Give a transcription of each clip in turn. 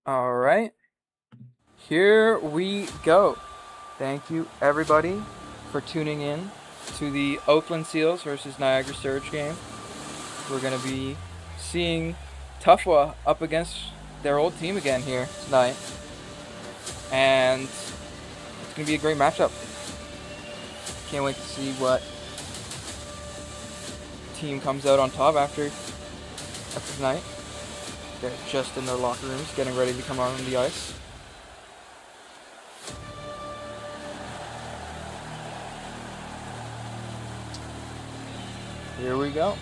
All right, here we go. Thank you, everybody, for tuning in to the Oakland Seals versus Niagara Surge game. We're going to be seeing Tufwa up against their old team again here tonight. And it's going to be a great matchup. Can't wait to see what team comes out on top after tonight. They're just in their locker rooms getting ready to come on the ice. Here we go.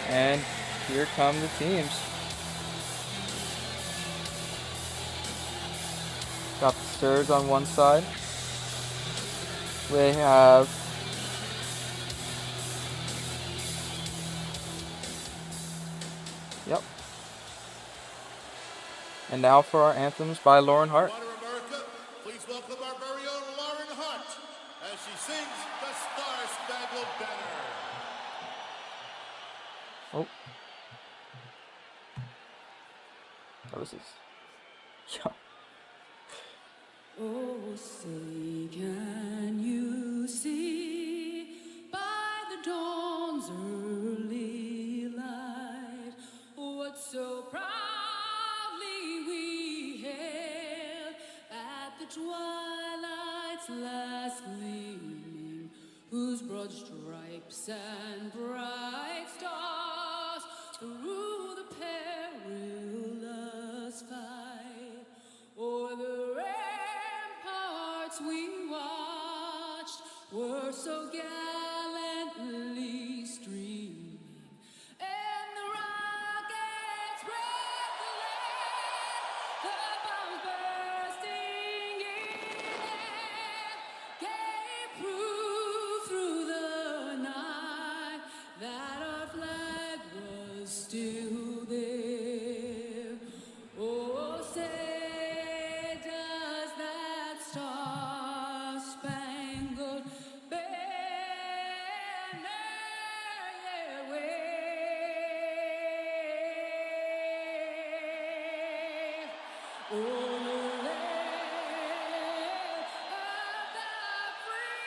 And here come the teams. Got the Surge on one side. They have And now for our anthems by Lauren Hart. America, please welcome our very own Lauren Hart as she sings the Star-Spangled Banner. Oh. That was his. Yeah. Oh, say can you see by the dawn's early light what so proudly we hailed at the twilight's last gleaming, whose broad stripes and bright stars through the perilous fight o'er the ramparts we watched were so gallantly streaming, and the rockets spread the land, the bombs bursting in air gave proof through the night that our flag was still there. Oh, say does that star-spangled banner yet wave o'er the land of the free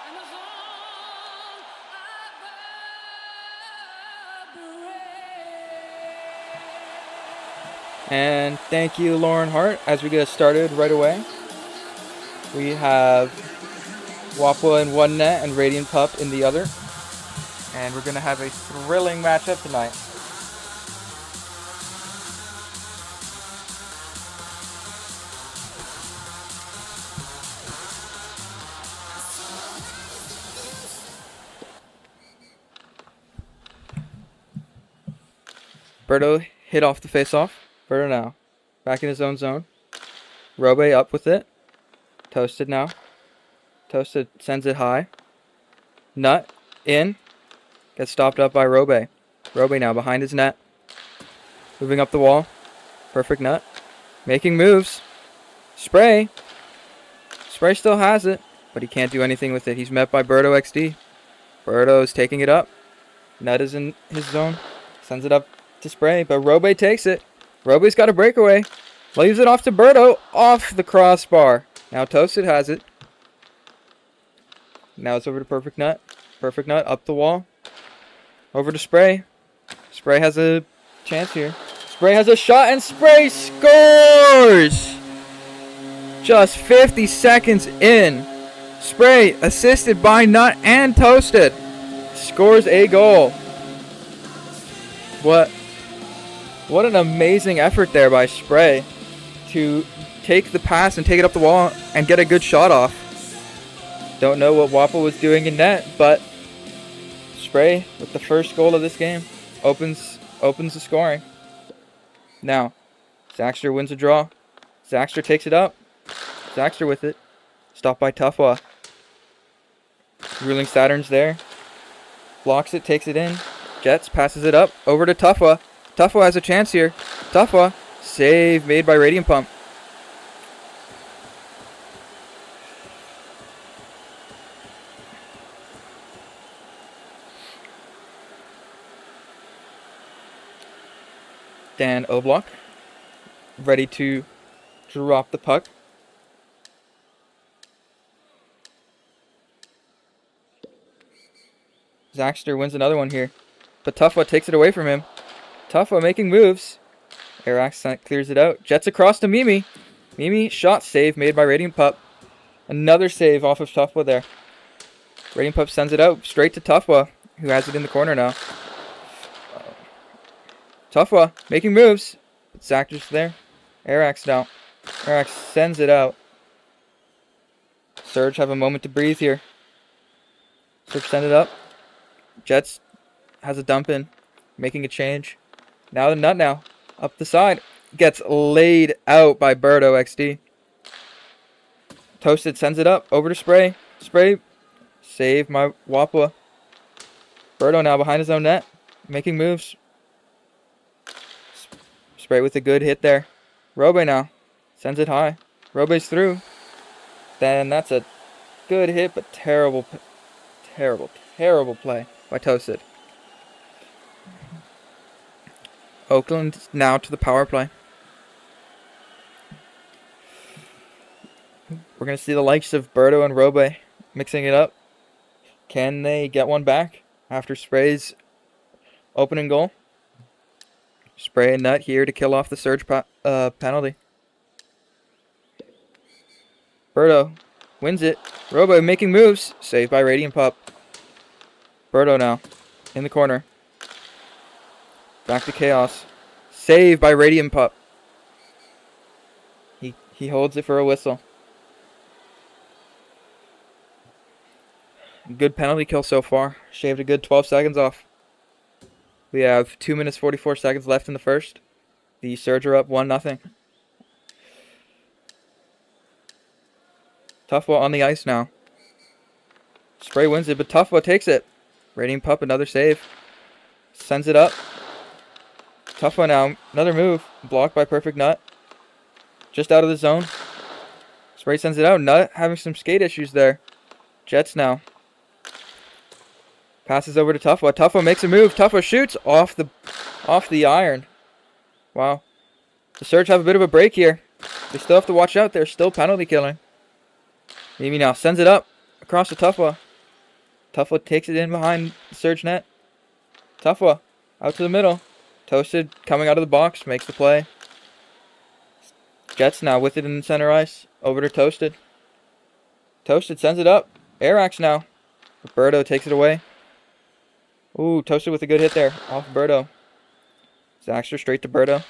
and the home of the brave. And thank you, Lauren Hart. As we get started right away, we have Wapwa in one net and Radiant Pup in the other. And we're going to have a thrilling matchup tonight. Berto hit off the face-off. Berto now. Back in his own zone. Robe up with it. Toasted now. Toasted sends it high. Nut in. Gets stopped up by Robe. Robe now behind his net. Moving up the wall. Perfect nut. Making moves. Spray. Spray still has it, but he can't do anything with it. He's met by Berto XD. Berto is taking it up. Nut is in his zone. Sends it up to Spray, but Robe takes it. Robe's got a breakaway. Leaves it off to Berto. Off the crossbar. Now Toasted has it. Now it's over to Perfect Nut. Perfect Nut up the wall. Over to Spray. Spray has a chance here. Spray has a shot and Spray scores! Just 50 seconds in. Spray, assisted by Nut and Toasted, scores a goal. What an amazing effort there by Spray to take the pass and take it up the wall and get a good shot off. Don't know what Waffle was doing in net, but Spray, with the first goal of this game, opens the scoring. Now, Zaxter wins a draw. Zaxter takes it up. Zaxter with it. Stopped by Tufwa. Ruling Saturn's there. Blocks it, takes it in. Jets passes it up over to Tufwa. Tufwa has a chance here. Tufwa, save made by Radiant Pump. Dan Oblock, ready to drop the puck. Zaxter wins another one here, but Tufwa takes it away from him. Tufwa making moves. Air Accent clears it out. Jets across to Mimi. Mimi, shot save made by Radiant Pup. Another save off of Tufwa there. Radiant Pup sends it out straight to Tufwa, who has it in the corner now. Tufwa making moves. Zaxter's there. Arax now. Arax sends it out. Surge have a moment to breathe here. Surge send it up. Jets has a dump in, making a change. Now the nut now. Up the side. Gets laid out by Birdo XD. Toasted sends it up. Over to Spray. Spray. Save my Wapwa. Birdo now behind his own net. Making moves. Spray with a good hit there. Robe now. Sends it high. Robe's through. Then that's a good hit, but terrible play by Toasted. Oakland now to the power play. We're going to see the likes of Birdo and Robe mixing it up. Can they get one back after Spray's opening goal? Spray and Nut here to kill off the Surge penalty. Birdo wins it. Robo making moves. Saved by Radiant Pup. Birdo now in the corner. Back to Chaos. Saved by Radiant Pup. He holds it for a whistle. Good penalty kill so far. Shaved a good 12 seconds off. We have 2 minutes 44 seconds left in the first. The Surge are up 1-0. Tufwa on the ice now. Spray wins it, but Tufwa takes it. Radiant Pup, another save. Sends it up. Tufwa now, another move. Blocked by Perfect Nut. Just out of the zone. Spray sends it out. Nut having some skate issues there. Jets now. Passes over to Tufwa. Tufwa makes a move. Tufwa shoots off the iron. Wow. The Surge have a bit of a break here. They still have to watch out. They're still penalty killing. Mimi now sends it up across to Tufwa. Tufwa takes it in behind the Surge net. Tufwa out to the middle. Toasted coming out of the box. Makes the play. Jets now with it in the center ice. Over to Toasted. Toasted sends it up. Arax now. Birdo takes it away. Ooh, Toasted with a good hit there. Off Birdo. Zaxter straight to Birdo.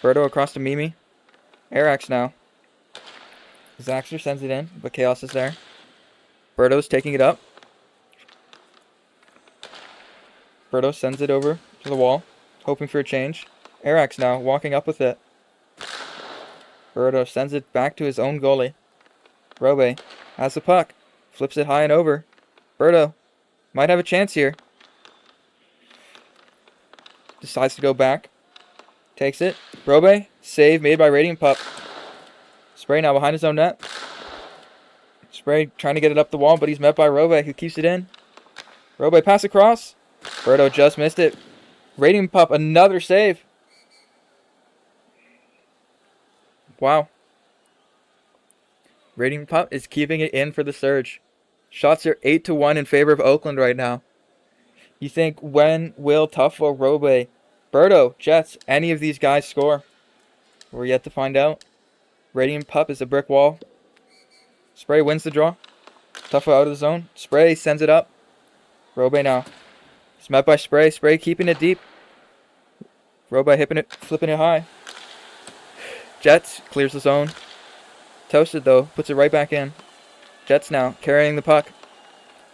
Birdo across to Mimi. Arax now. Zaxter sends it in, but Chaos is there. Birdo's taking it up. Birdo sends it over to the wall, hoping for a change. Arax now walking up with it. Birdo sends it back to his own goalie. Robe has the puck. Flips it high and over. Birdo might have a chance here. Decides to go back. Takes it. Robe. Save made by Radiant Pup. Spray now behind his own net. Spray trying to get it up the wall, but he's met by Robe, who keeps it in. Robe pass across. Birdo just missed it. Radiant Pup, another save. Wow. Radiant Pup is keeping it in for the Surge. Shots are 8-1 in favor of Oakland right now. You think, when will Tufwa, Robe, Birdo, Jets, any of these guys score? We're yet to find out. Radiant Pup is a brick wall. Spray wins the draw. Tufwa out of the zone. Spray sends it up. Robe now. It's met by Spray. Spray keeping it deep. Robe flipping it high. Jets clears the zone. Toasted though, puts it right back in. Jets now carrying the puck.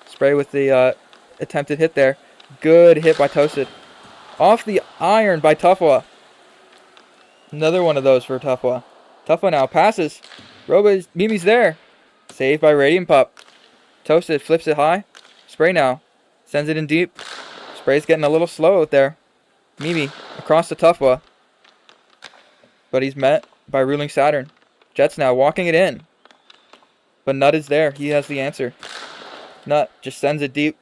Spray with the attempted hit there. Good hit by Toasted. Off the iron by Tufwa. Another one of those for Tufwa. Tufwa now passes. Mimi's there. Saved by Radiant Pup. Toasted flips it high. Spray now. Sends it in deep. Spray's getting a little slow out there. Mimi across to Tufwa. But he's met by Ruling Saturn. Jets now walking it in. But Nut is there. He has the answer. Nut just sends it deep.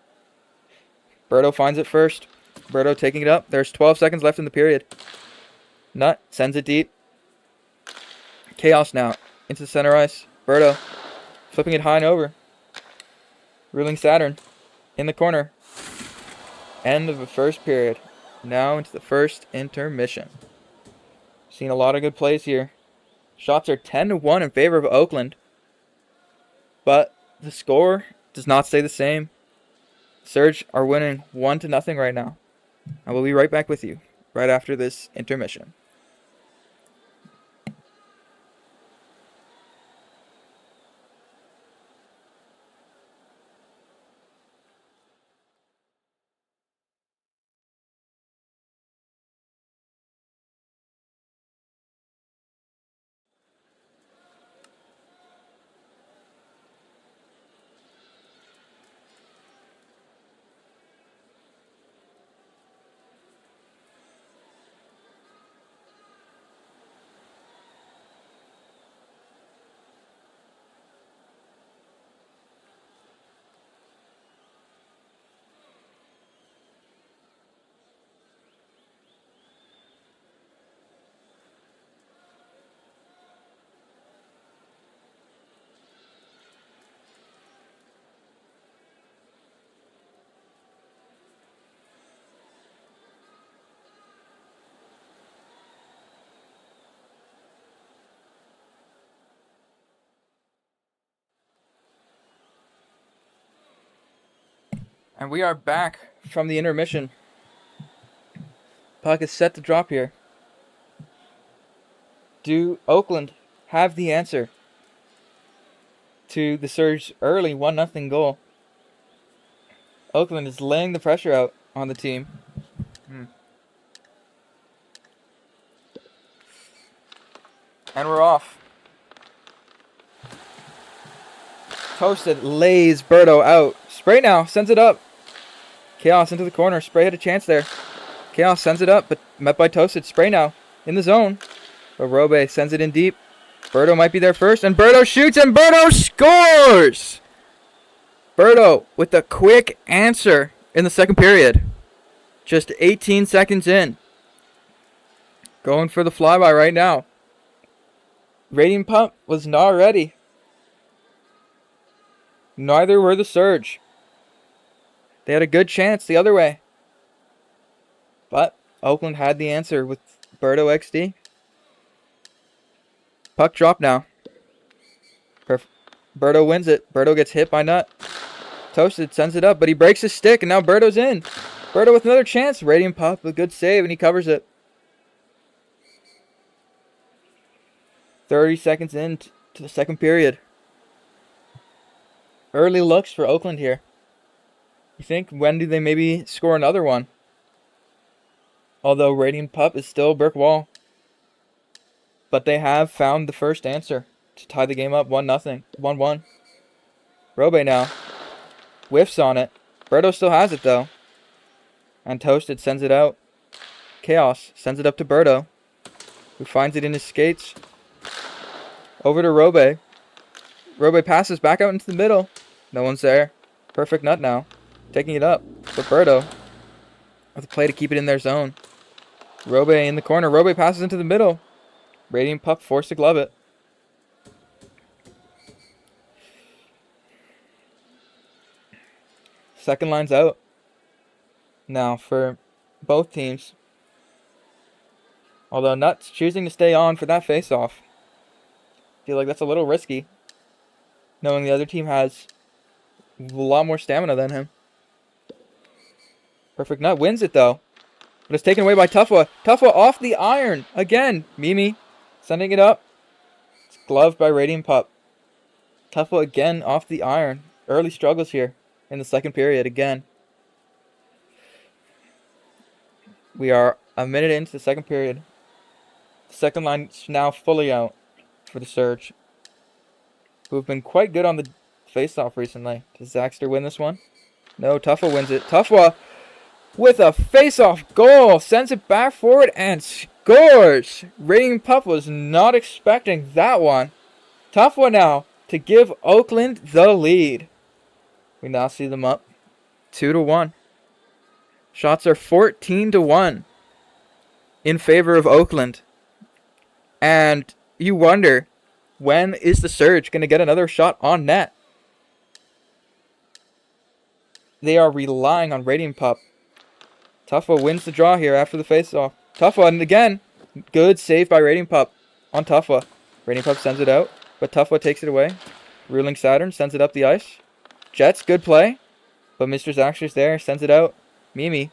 Berto finds it first. Berto taking it up. There's 12 seconds left in the period. Nut sends it deep. Chaos now into the center ice. Berto flipping it high and over. Ruling Saturn in the corner. End of the first period. Now into the first intermission. Seen a lot of good plays here. Shots are 10-1 in favor of Oakland. But the score does not stay the same. Surge are winning 1-0 right now. I will be right back with you right after this intermission. And we are back from the intermission. Puck is set to drop here. Do Oakland have the answer to the Surge early 1-0 goal? Oakland is laying the pressure out on the team. And we're off. Toasted lays Berto out. Spray now sends it up. Chaos into the corner. Spray had a chance there. Chaos sends it up, but met by Toasted. Spray now in the zone. But Robe sends it in deep. Berto might be there first, and Berto shoots, and Berto scores! Berto with the quick answer in the second period. Just 18 seconds in. Going for the flyby right now. Radiant Pump was not ready. Neither were the Surge. They had a good chance the other way. But Oakland had the answer with Berto XD. Puck drop now. Berto wins it. Berto gets hit by Nut. Toasted sends it up, but he breaks his stick, and now Berto's in. Berto with another chance. Radiant Pop, a good save, and he covers it. 30 seconds into the second period. Early looks for Oakland here. You think, when do they maybe score another one? Although Radiant Pup is still a brick wall. But they have found the first answer to tie the game up 1-0. 1-1. Robe now. Whiffs on it. Berto still has it though. And Toasted sends it out. Chaos sends it up to Berto, who finds it in his skates. Over to Robe. Robe passes back out into the middle. No one's there. Perfect Nut now. Taking it up. But Berto with a play to keep it in their zone. Robe in the corner. Robe passes into the middle. Radiant Pup forced to glove it. Second line's out now for both teams. Although Nut's choosing to stay on for that face-off. Feel like that's a little risky, knowing the other team has a lot more stamina than him. Perfect Nut wins it though, but it's taken away by Tufwa. Tufwa off the iron again. Mimi sending it up. It's gloved by Radiant Pup. Tufwa again off the iron. Early struggles here in the second period again. We are a minute into the second period. The second line's now fully out for the Surge, who have been quite good on the face-off recently. Does Zaxter win this one? No, Tufwa wins it. Tufwa with a face-off goal. Sends it back forward and scores. Radiant Pup was not expecting that one. Tough one now to give Oakland the lead. We now see them up 2-1. Shots are 14-1 in favor of Oakland. And you wonder, when is the Surge going to get another shot on net? They are relying on Radiant Pup. Tuffa wins the draw here after the face-off. Tuffa, and again, good save by Radiant Pup on Tuffa. Radiant Pup sends it out, but Tuffa takes it away. Ruling Saturn sends it up the ice. Jets, good play, but Mr. Zaxter's there, sends it out. Mimi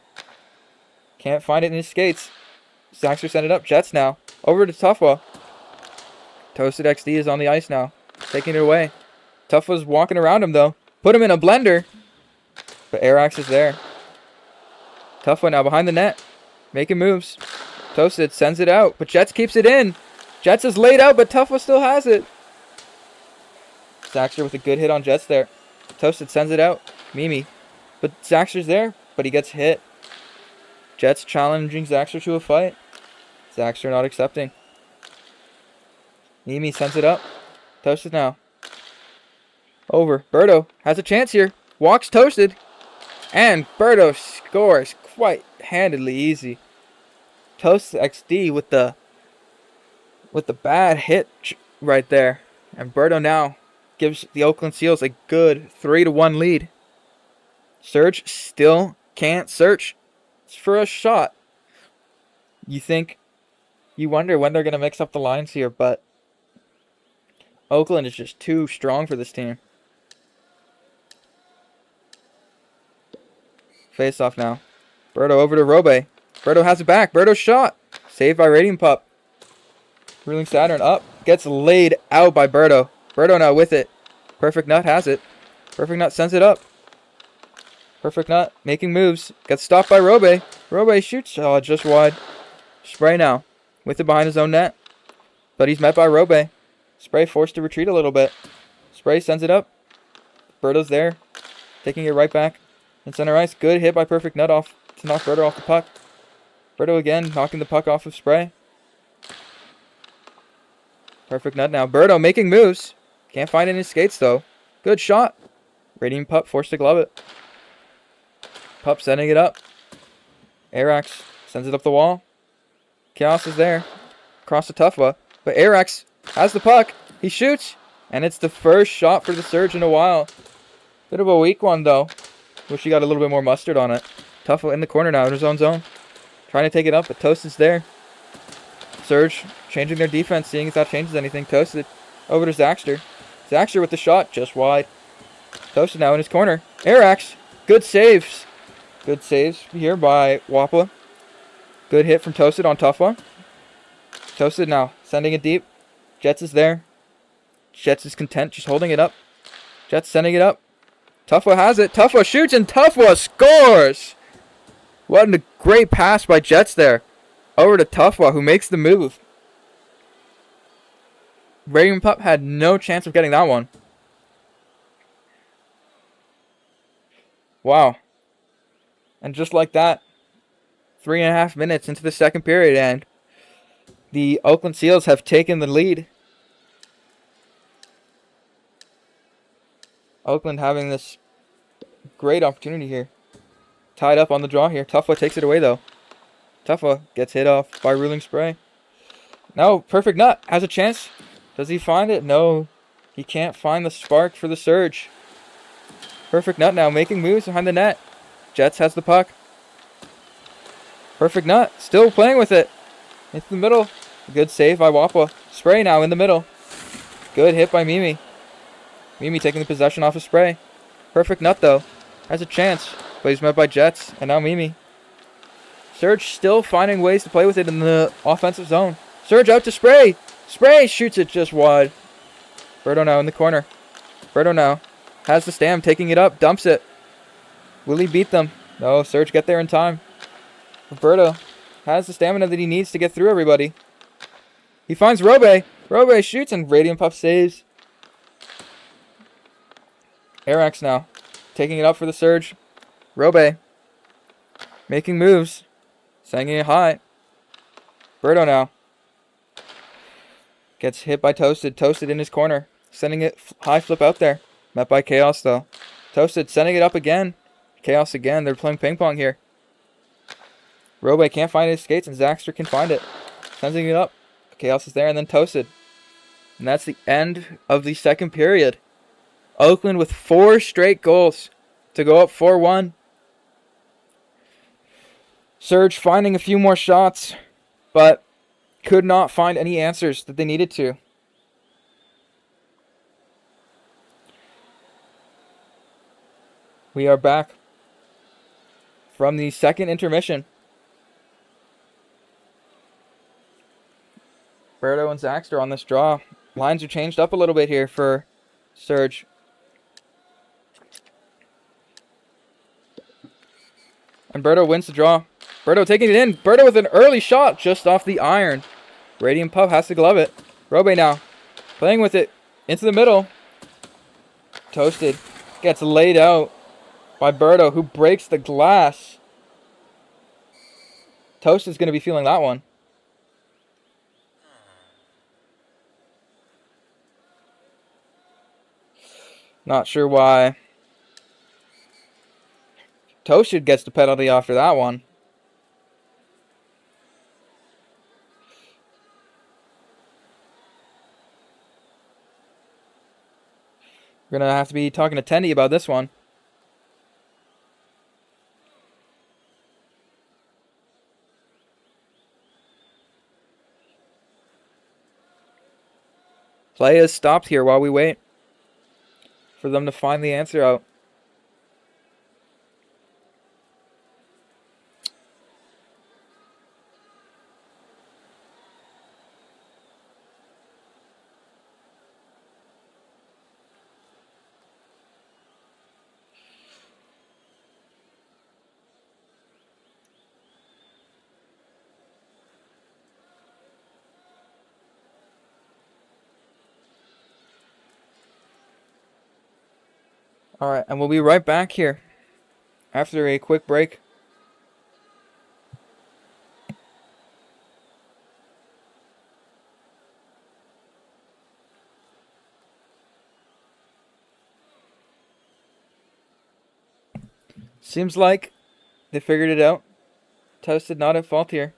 can't find it in his skates. Zaxter sent it up. Jets now. Over to Tuffa. Toasted XD is on the ice now, taking it away. Tuffa's walking around him, though. Put him in a blender. But Arax is there. Tuffa now behind the net, making moves. Toasted sends it out, but Jets keeps it in. Jets is laid out, but Tuffa still has it. Zaxter with a good hit on Jets there. Toasted sends it out. Mimi. But Zaxter's there, but he gets hit. Jets challenging Zaxter to a fight. Zaxter not accepting. Mimi sends it up. Toasted now. Over. Berto has a chance here. Walks Toasted. And Berto scores quite handedly easy. Toasted XD with the bad hit right there. And Berto now gives the Oakland Seals a good 3-1 lead. Surge still can't search for a shot. You wonder when they're going to mix up the lines here, but Oakland is just too strong for this team. Face off now. Berto over to Robe. Berto has it back. Berto shot. Saved by Radiant Pup. Ruling Saturn up. Gets laid out by Berto. Berto now with it. Perfect Nut has it. Perfect Nut sends it up. Perfect Nut making moves. Gets stopped by Robe. Robe shoots. Oh, just wide. Spray now. With it behind his own net. But he's met by Robe. Spray forced to retreat a little bit. Spray sends it up. Berto's there. Taking it right back. In center ice. Good hit by Perfect Nut off to knock Berto off the puck. Berto again knocking the puck off of Spray. Perfect Nut now. Berto making moves. Can't find it in his skates though. Good shot. Radiant Pup forced to glove it. Pup sending it up. Arax sends it up the wall. Chaos is there. Across the Tuffa. But Arax has the puck. He shoots. And it's the first shot for the Surge in a while. Bit of a weak one though. Wish he got a little bit more mustard on it. Tuffa in the corner now in his own zone. Trying to take it up, but Toasted's there. Surge changing their defense, seeing if that changes anything. Toasted over to Zaxter. Zaxter with the shot, just wide. Toasted now in his corner. Arax, good saves. Good saves here by Wapla. Good hit from Toasted on Tuffa. Toasted now, sending it deep. Jets is there. Jets is content, just holding it up. Jets sending it up. Tuffa has it. Tuffa shoots and Tuffa scores! What a great pass by Jets there. Over to Tuffa, who makes the move. Radiant Pup had no chance of getting that one. Wow. And just like that, 3.5 minutes into the second period, and the Oakland Seals have taken the lead. Oakland having this great opportunity here. Tied up on the draw here. Tuffa takes it away though. Tuffa gets hit off by Ruling Spray. Now Perfect Nut has a chance. Does he find it? No. He can't find the spark for the Surge. Perfect Nut now making moves behind the net. Jets has the puck. Perfect Nut still playing with it. Into the middle. Good save by Wapwa. Spray now in the middle. Good hit by Mimi. Mimi taking the possession off of Spray. Perfect Nut though. Has a chance. But he's met by Jets. And now Mimi. Surge still finding ways to play with it in the offensive zone. Surge out to Spray. Spray shoots it just wide. Berto now in the corner. Berto now has the stam, taking it up, dumps it. Will he beat them? No, Surge get there in time. Berto has the stamina that he needs to get through everybody. He finds Robe. Robe shoots and Radiant Pup saves. Arax now taking it up for the Surge. Robe Making moves. Sending it high. Berto now. Gets hit by Toasted. Toasted in his corner. Sending it high flip out there. Met by Chaos though. Toasted sending it up again. Chaos again. They're playing ping pong here. Robe can't find his skates and Zaxter can find it. Sending it up. Chaos is there and then Toasted. And that's the end of the second period. Oakland with 4 straight goals to go up 4-1. Surge finding a few more shots, but could not find any answers that they needed to. We are back from the second intermission. Berto and Zaxter on this draw. Lines are changed up a little bit here for Surge. And Berto wins the draw. Berto taking it in. Berto with an early shot just off the iron. Radium Pup has to glove it. Robe now playing with it into the middle. Toasted gets laid out by Berto, who breaks the glass. Toasted's going to be feeling that one. Not sure why Toasted gets the penalty after that one. We're going to have to be talking to Tendy about this one. Play is stopped here while we wait for them to find the answer out. Alright, and we'll be right back here after a quick break. Seems like they figured it out. Toasted not at fault here.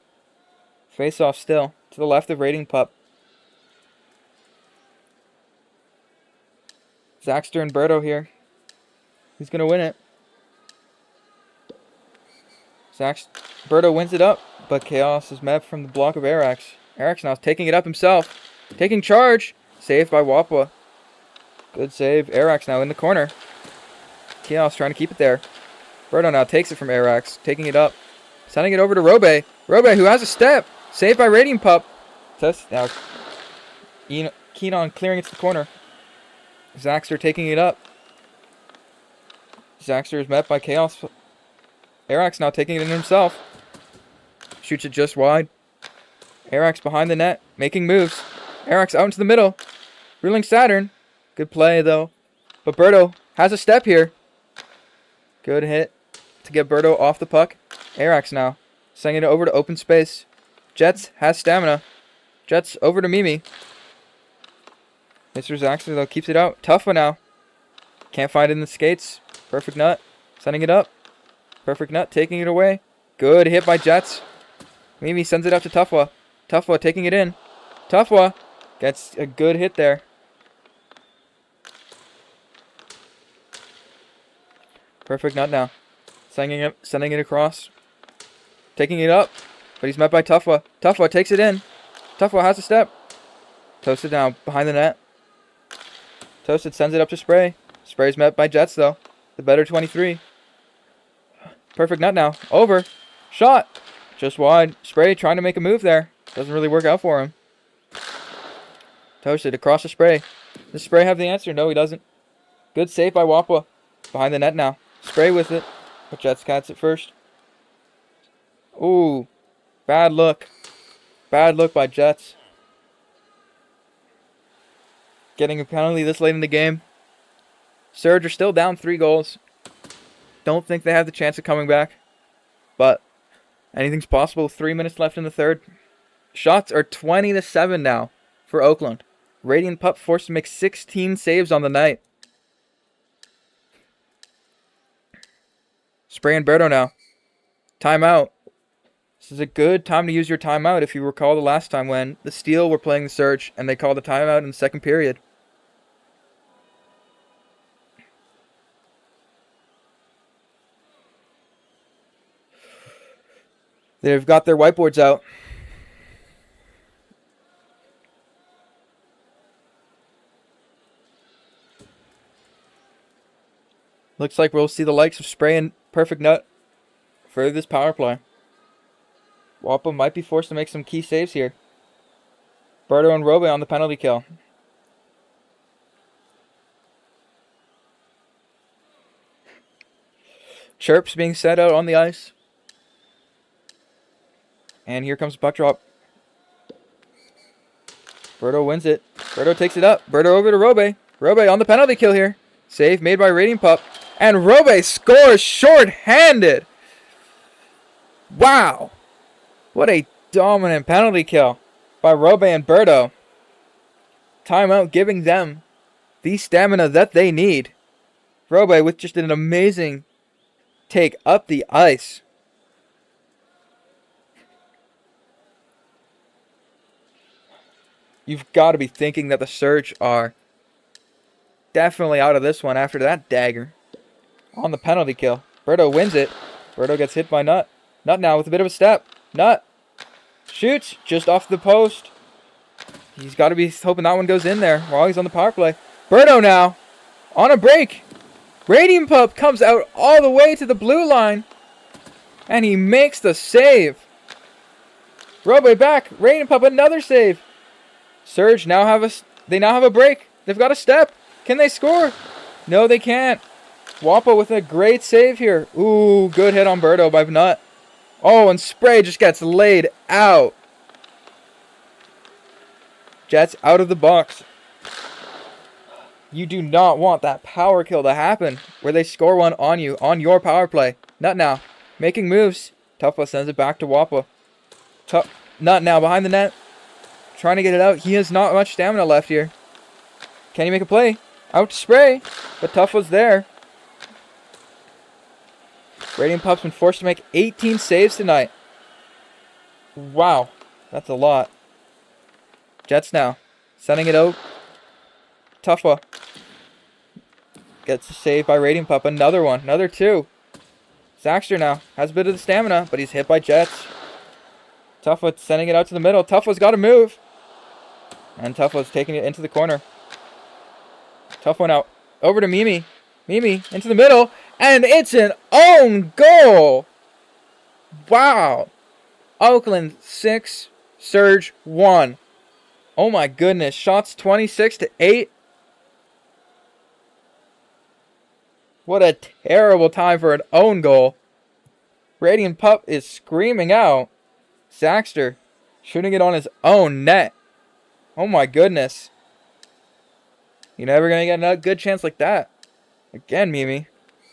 Face off still to the left of Rating Pup. Zaxter and Berto here. Who's going to win it? Berto wins it up, but Chaos is met from the block of Arax. Arax now taking it up himself. Taking charge. Saved by Wapwa. Good save. Arax now in the corner. Chaos trying to keep it there. Berto now takes it from Arax. Taking it up. Sending it over to Robe. Robe who has a step. Saved by Radium Pup. Test now. Keen on clearing it to the corner. Zaxter taking it up. Zaxter is met by Chaos. Arax now taking it in himself. Shoots it just wide. Arax behind the net, making moves. Arax out into the middle. Ruling Saturn. Good play, though. But Berto has a step here. Good hit to get Berto off the puck. Arax now sending it over to open space. Jets has stamina. Jets over to Mimi. Mr. Zaxter, though, keeps it out. Tough one now. Can't find it in the skates. Perfect Nut. Sending it up. Perfect Nut taking it away. Good hit by Jets. Mimi sends it up to Toughwa. Toughwa taking it in. Toughwa gets a good hit there. Perfect Nut now. Sending it across. Taking it up. But he's met by Toughwa. Toughwa takes it in. Toughwa has a step. Toasted now behind the net. Toasted sends it up to Spray. Spray's met by Jets, though. The better 23. Perfect Nut now. Over. Shot. Just wide. Spray trying to make a move there. Doesn't really work out for him. Toasted across the Spray. Does Spray have the answer? No, he doesn't. Good save by Wapwa. Behind the net now. Spray with it. But Jets catch it first. Ooh. Bad look. Bad look by Jets. Getting a penalty this late in the game. Surge are still down 3 goals. Don't think they have the chance of coming back. but anything's possible. 3 minutes left in the third. Shots are 20-7 now for Oakland. Radiant Pup forced to make 16 saves on the night. Spray and Berto now. Timeout. This is a good time to use your timeout if you recall the last time when the Steel were playing the Surge and they called a timeout in the second period. They've got their whiteboards out. Looks like we'll see the likes of Spray and Perfect Nut for this power play. Wappa might be forced to make some key saves here. Berto and Robe on the penalty kill. Chirps being set out on the ice. And here comes the puck drop. Berto wins it. Berto takes it up. Berto over to Robe. Robe on the penalty kill here. Save made by Radiant Pup. And Robe scores short-handed. Wow. What a dominant penalty kill by Robe and Berto. Timeout giving them the stamina that they need. Robe with just an amazing take up the ice. You've got to be thinking that the Surge are definitely out of this one after that dagger on the penalty kill. Berto wins it. Berto gets hit by Nut. Nut now with a bit of a step. Nut shoots just off the post. He's got to be hoping that one goes in there while he's on the power play. Berto now on a break. Radiant Pup comes out all the way to the blue line. And he makes the save. Robe back. Radiant Pup another save. Surge now have a break. They've got a step. Can they score? No, they can't. Wappa with a great save here. Ooh, good hit on Berto by Nut. Oh, and Spray just gets laid out. Jets out of the box. You do not want that power kill to happen where they score one on you on your power play. Nut now making moves. Tuffa sends it back to Wappa. Nut now behind the net. Trying to get it out. He has not much stamina left here. Can he make a play? Out to Spray. But Tuffa's there. Radiant Pup's been forced to make 18 saves tonight. Wow. That's a lot. Jets now. Sending it out. Tuffa. Gets a save by Radiant Pup. Another one. Another two. Zaxter now. Has a bit of the stamina, but he's hit by Jets. Tuffa sending it out to the middle. Tuffa's got to move. And Tuffa's taking it into the corner. Tough one out. Over to Mimi. Mimi into the middle. And it's an own goal. Wow. Oakland 6, Surge 1. Oh my goodness. Shots 26-8. What a terrible time for an own goal. Radiant Pup is screaming out. Zaxter shooting it on his own net. Oh my goodness. You're never going to get a good chance like that. Again, Mimi.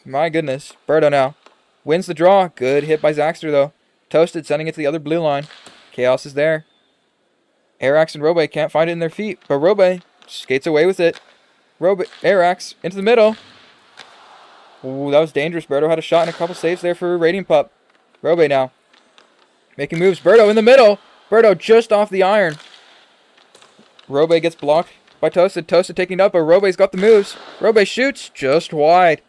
My goodness. Berto now. Wins the draw. Good hit by Zaxter though. Toasted sending it to the other blue line. Chaos is there. Arax and Robe can't find it in their feet. But Robe skates away with it. Arax into the middle. Ooh, that was dangerous. Berto had a shot and a couple saves there for Radiant Pup. Robe now. Making moves. Berto in the middle. Berto just off the iron. Robe gets blocked by Toasted. Toasted taking it up, but Robe's got the moves. Robe shoots just wide.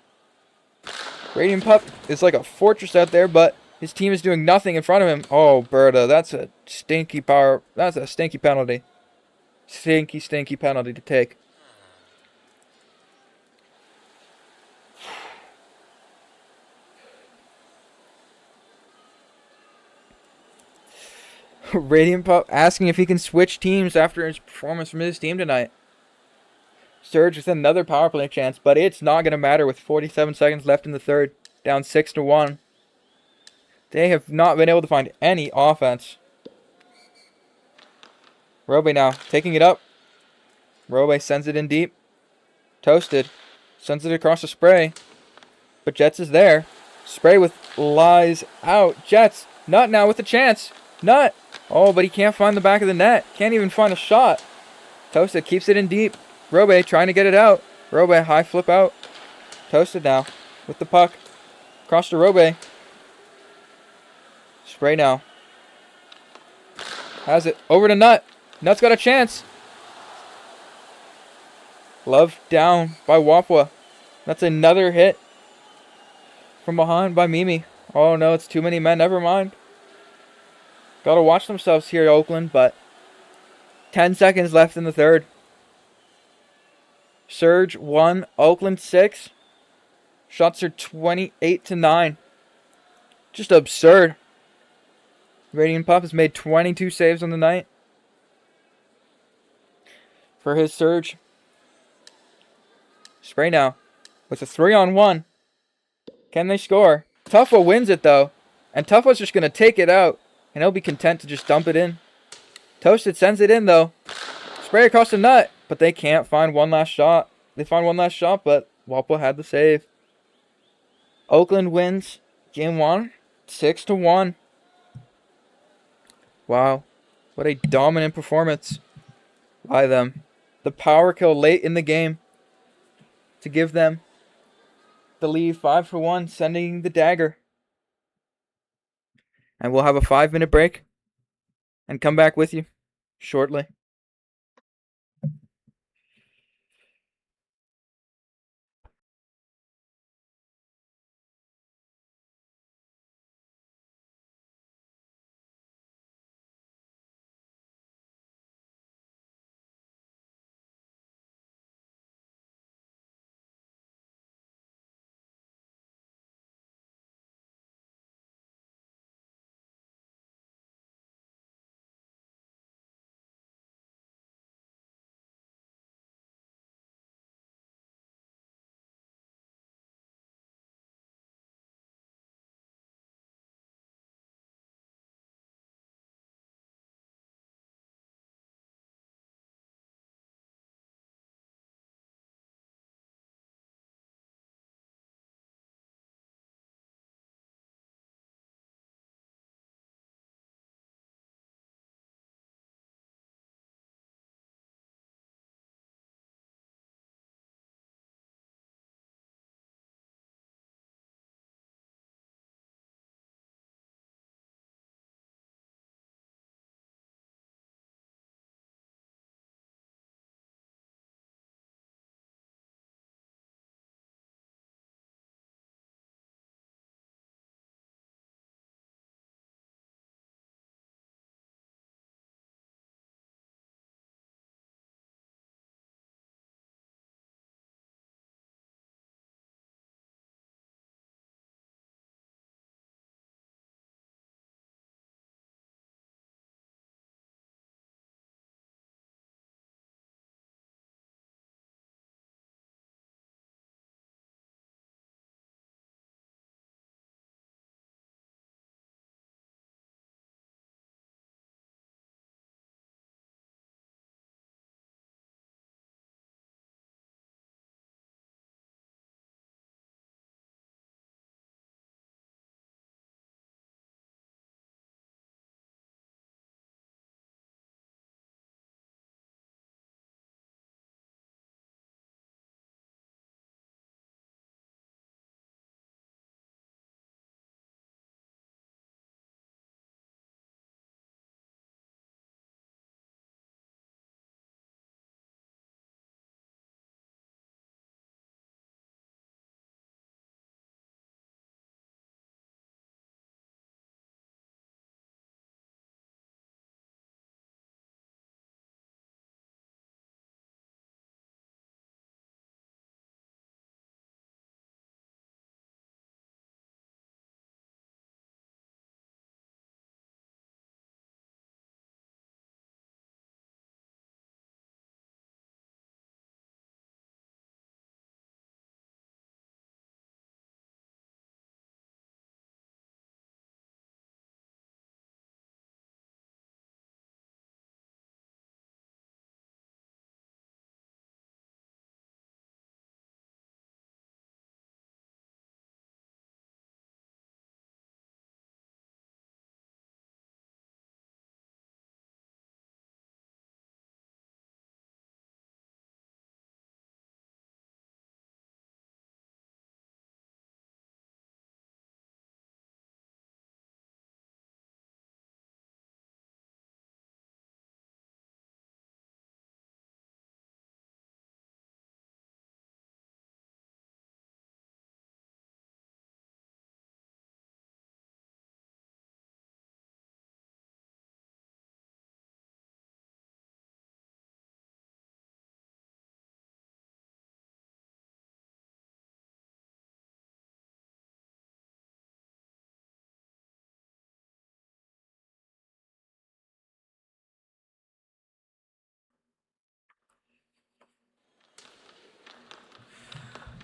Radiant Pup is like a fortress out there, but his team is doing nothing in front of him. Oh, Berto, that's a stinky power. That's a stinky penalty. Stinky penalty to take. Radiant Pup asking if he can switch teams after his performance from his team tonight. Surge with another power play chance, but it's not going to matter with 47 seconds left in the third. Down 6-1. They have not been able to find any offense. Robe now taking it up. Robe sends it in deep. Toasted sends it across the Spray. But Jets is there. Spray with lies out. Jets. Nut now with a chance. Nut. Oh, but he can't find the back of the net. Can't even find a shot. Toasted keeps it in deep. Robe trying to get it out. Robe high flip out. Toasted now with the puck. Across to Robe. Spray now. Has it. Over to Nut. Nut's got a chance. Love down by Wapwa. That's another hit from behind by Mimi. Oh no, it's too many men. Never mind. Gotta watch themselves here, Oakland, but 10 seconds left in the third. Surge 1, Oakland 6. Shots are 28-9. Just absurd. Radiant Pup has made 22 saves on the night for his Surge. Spray now with a 3-on-1. Can they score? Tuffa wins it though. And Tuffa's just going to take it out. And he'll be content to just dump it in. Toasted sends it in though. Spray across the nut. But they can't find one last shot. They find one last shot, but Wapwa had the save. Oakland wins game 1, 6-1. Wow. What a dominant performance by them. The power kill late in the game to give them the lead 5-1, sending the dagger. And we'll have a 5-minute break and come back with you shortly.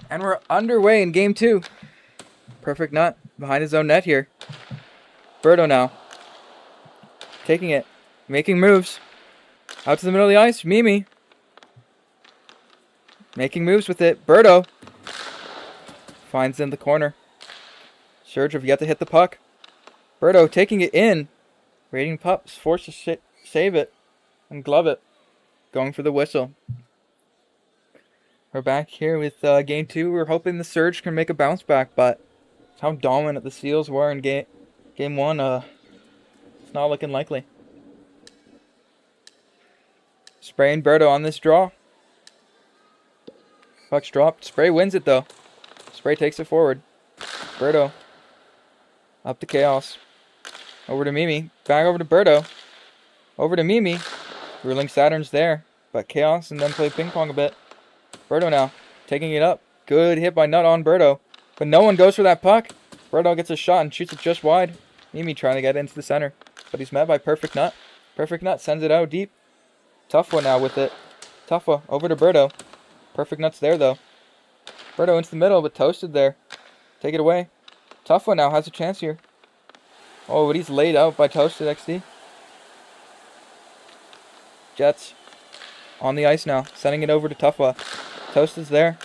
And we're underway in game 2. Perfect nut behind his own net here. Berto now. Taking it. Making moves. Out to the middle of the ice. Mimi. Making moves with it. Berto. Finds in the corner. Serge have yet to hit the puck. Berto taking it in. Rating Pups forced to save it and glove it. Going for the whistle. We're back here with game 2. We're hoping the Surge can make a bounce back, but how dominant the Seals were in game 1, it's not looking likely. Spray and Berto on this draw. Puck's dropped. Spray wins it though. Spray takes it forward. Berto up to Chaos. Over to Mimi. Back over to Berto. Over to Mimi. Ruling Saturn's there, but Chaos and then play ping pong a bit. Berto now taking it up. Good hit by Nut on Berto, but no one goes for that puck. Berto gets a shot and shoots it just wide. Mimi trying to get into the center, but he's met by Perfect Nut. Perfect Nut sends it out deep. Tough one now with it. Tough one over to Berto. Perfect Nut's there though. Berto into the middle, but Toasted there. Take it away. Tough one now has a chance here. Oh, but he's laid out by Toasted XD. Jets on the ice now, sending it over to Tough-Wa. Toasted's there.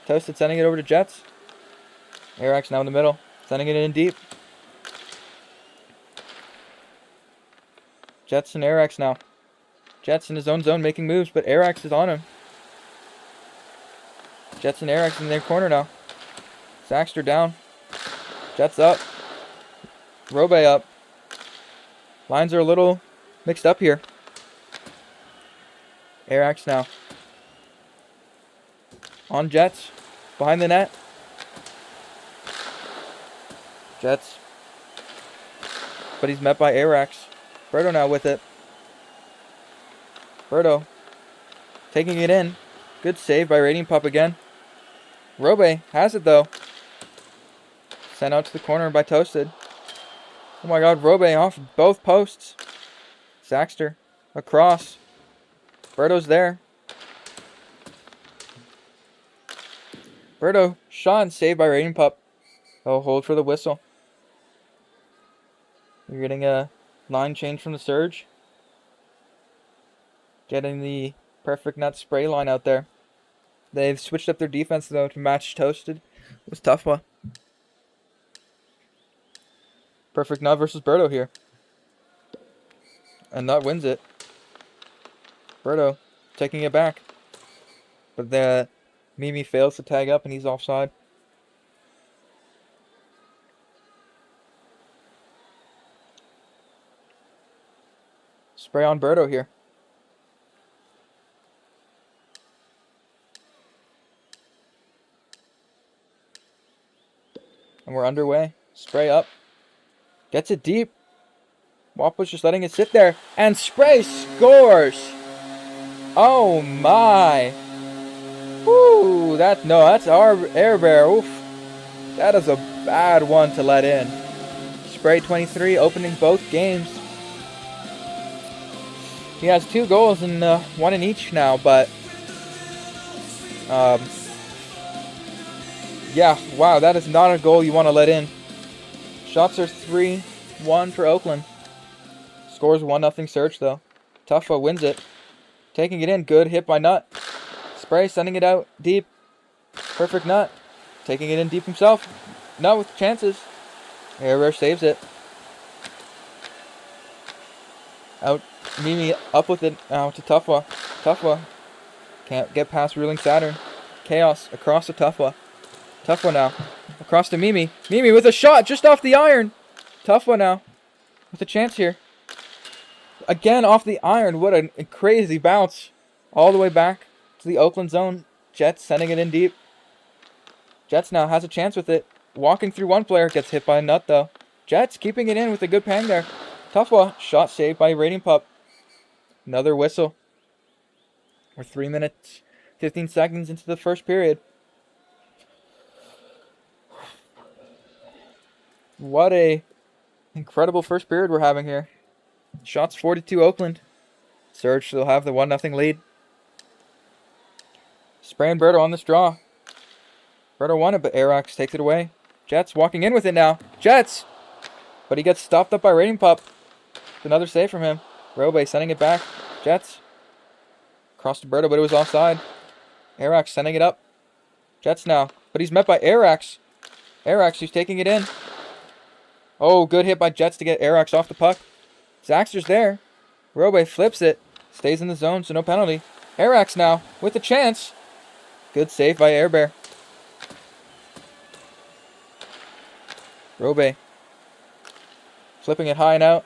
Toasted sending it over to Jets. Arax now in the middle, sending it in deep. Jets and Arax now. Jets in his own zone making moves, but Arax is on him. Jets and Arax in their corner now. Saxter down. Jets up. Robe up. Lines are a little mixed up here. Arax now. On Jets. Behind the net. Jets. But he's met by Arax. Berto now with it. Berto taking it in. Good save by Rating Pup again. Robe has it though. Sent out to the corner by Toasted. Oh my god, Robe off both posts. Saxter across. Berto's there. Berto shot and saved by Rating Pup. Oh, hold for the whistle. You're getting a line change from the Surge. Getting the Perfect Nut spray line out there. They've switched up their defense though to match Toasted. It was a tough one. Perfect Nut versus Berto here. And Nut wins it. Berto taking it back. But the Mimi fails to tag up and he's offside. Spray on Berto here. And we're underway. Spray up. Gets it deep. Wapa's just letting it sit there. And Spray scores! Oh my! Woo! That's our air bear. Oof. That is a bad one to let in. Spray 23 opening both games. He has 2 goals and 1 in each now, but yeah, wow, that is not a goal you want to let in. Shots are 3-1 for Oakland. Scores 1-0 Surge though. Tough-O wins it. Taking it in, good hit by Nut. Spray sending it out deep. Perfect Nut. Taking it in deep himself. Nut with chances. Air Rare saves it. Out. Mimi up with it now to Tough-Wa. Tough-Wa can't get past Ruling Saturn. Chaos across to Tough-Wa. Tough-Wa now. Across to Mimi. Mimi with a shot just off the iron. Tough-Wa now. With a chance here. Again off the iron. What a crazy bounce. All the way back to the Oakland zone. Jets sending it in deep. Jets now has a chance with it. Walking through one player. Gets hit by a Nut though. Jets keeping it in with a good pang there. Tough-Wa shot saved by Rating Pup. Another whistle. We're 3 minutes, 15 seconds into the first period. What a incredible first period we're having here. Shots 42 Oakland. Surge still have the 1-0 lead. Spray and Berto on this draw. Berto won it, but Arax takes it away. Jets walking in with it now. Jets! But he gets stopped up by Rating Pup. Another save from him. Robe sending it back. Jets. Cross to Berto, but it was offside. Arax sending it up. Jets now. But he's met by Arax. Arax, who's taking it in. Oh, good hit by Jets to get Arax off the puck. Zaxter's there. Robe flips it. Stays in the zone, so no penalty. Arax now with a chance. Good save by Air Bear. Robe flipping it high and out.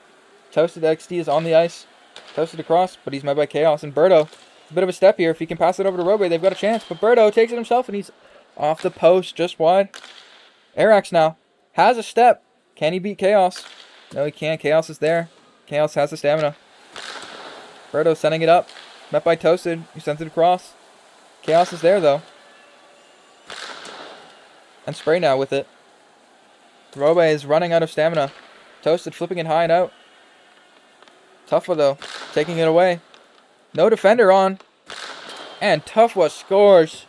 Toasted XD is on the ice. Toasted across, but he's met by Chaos. And Berto, a bit of a step here. If he can pass it over to Robe, they've got a chance. But Berto takes it himself, and he's off the post, just wide. Arax now has a step. Can he beat Chaos? No, he can't. Chaos is there. Chaos has the stamina. Berto sending it up. Met by Toasted, who sends it across. Chaos is there, though. And Spray now with it. Robe is running out of stamina. Toasted flipping it high and out. Tufwa, though, taking it away. No defender on. And Tufwa scores.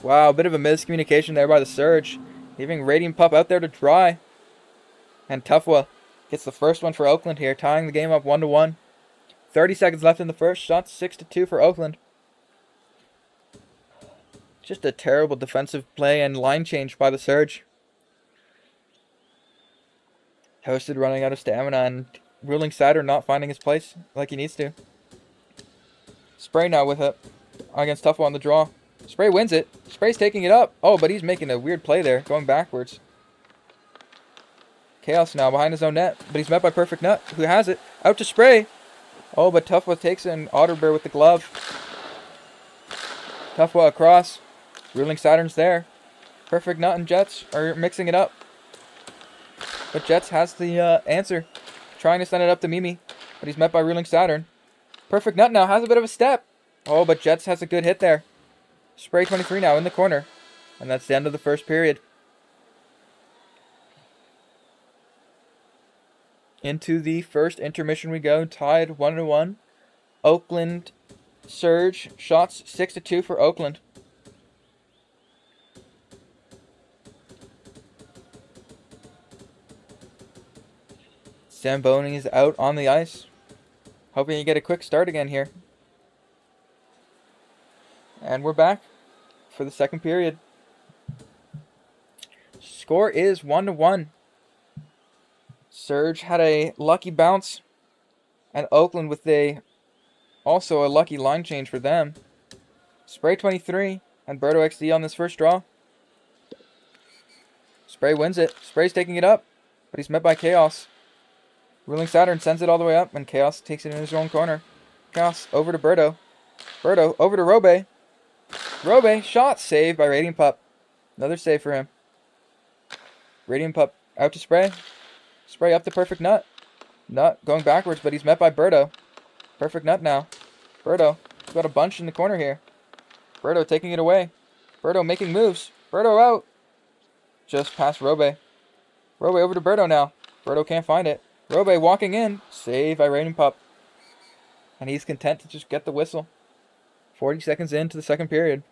Wow, a bit of a miscommunication there by the Surge. Leaving Radiant Pup out there to dry. And Tufwa gets the first one for Oakland here, tying the game up 1-1. 30 seconds left in the first. Shots 6-2 for Oakland. Just a terrible defensive play and line change by the Surge. Toasted running out of stamina and Ruling Saturn not finding his place like he needs to. Spray now with it against Tufwa on the draw. Spray wins it. Spray's taking it up. Oh, but he's making a weird play there, going backwards. Chaos now behind his own net, but he's met by Perfect Nut, who has it. Out to Spray. Oh, but Tufwa takes it and Otterbear with the glove. Tufwa across. Ruling Saturn's there. Perfect Nut and Jets are mixing it up. But Jets has the answer. Trying to send it up to Mimi, but he's met by Ruling Saturn. Perfect Nut now has a bit of a step. Oh, but Jets has a good hit there. Spray 23 now in the corner. And that's the end of the first period. Into the first intermission we go, tied 1-1. Oakland Surge, shots 6-2 for Oakland. Zamboni is out on the ice. Hoping you get a quick start again here. And we're back for the second period. Score is 1-1. Surge had a lucky bounce. And Oakland with also a lucky line change for them. Spray 23 and Berto XD on this first draw. Spray wins it. Spray's taking it up, but he's met by Chaos. Ruling Saturn sends it all the way up, and Chaos takes it in his own corner. Chaos over to Berto. Berto over to Robe. Robe, shot, saved by Radiant Pup. Another save for him. Radiant Pup out to Spray. Spray up to Perfect Nut. Nut going backwards, but he's met by Berto. Perfect Nut now. Berto, he's got a bunch in the corner here. Berto taking it away. Berto making moves. Berto out. Just past Robe. Robe over to Berto now. Berto can't find it. Robe walking in. Save by Radiant Pup. And he's content to just get the whistle. 40 seconds into the second period.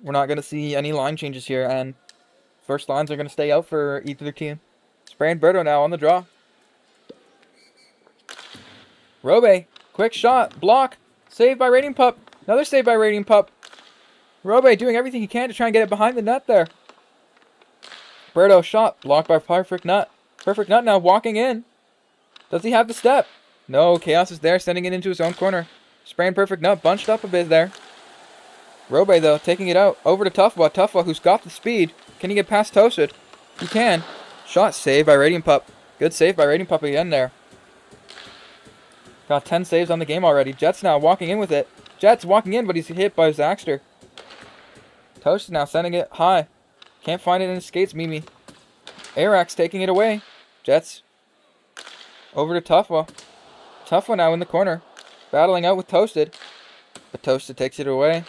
We're not going to see any line changes here, and first lines are going to stay out for either team. Spray and Berto now on the draw. Robe, quick shot, block, saved by Radiant Pup. Another save by Radiant Pup. Robe doing everything he can to try and get it behind the net there. Berto shot, blocked by Perfect Nut. Perfect Nut now walking in. Does he have the step? No, Chaos is there, sending it into his own corner. Spray and Perfect Nut bunched up a bit there. Robe, though, taking it out. Over to Tufwa. Tufwa, who's got the speed. Can he get past Toasted? He can. Shot saved by Radiant Pup. Good save by Radiant Pup again there. Got 10 saves on the game already. Jets now walking in with it. Jets walking in, but he's hit by Zaxter. Toasted now sending it high. Can't find it in his skates, Mimi. Arax taking it away. Jets. Over to Tufwa. Tufwa now in the corner. Battling out with Toasted. But Toasted takes it away.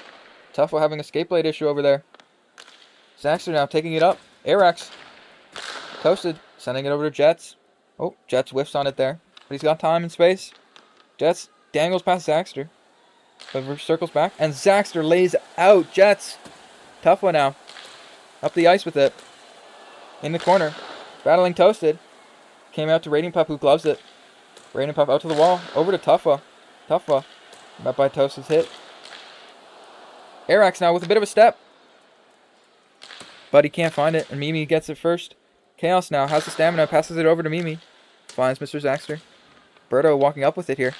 Tufwa having a skate blade issue over there. Zaxter now taking it up. Arax. Toasted. Sending it over to Jets. Oh, Jets whiffs on it there. But he's got time and space. Jets dangles past Zaxter. But circles back. And Zaxter lays out. Jets. Tough one now. Up the ice with it. In the corner. Battling Toasted. Came out to Radiant Pup, who gloves it. Radiant Pup out to the wall. Over to Tuffa. Tuffa. Met by Toasted's hit. Arax now with a bit of a step. But he can't find it. And Mimi gets it first. Chaos now has the stamina. Passes it over to Mimi. Finds Mr. Zaxter. Berto walking up with it here.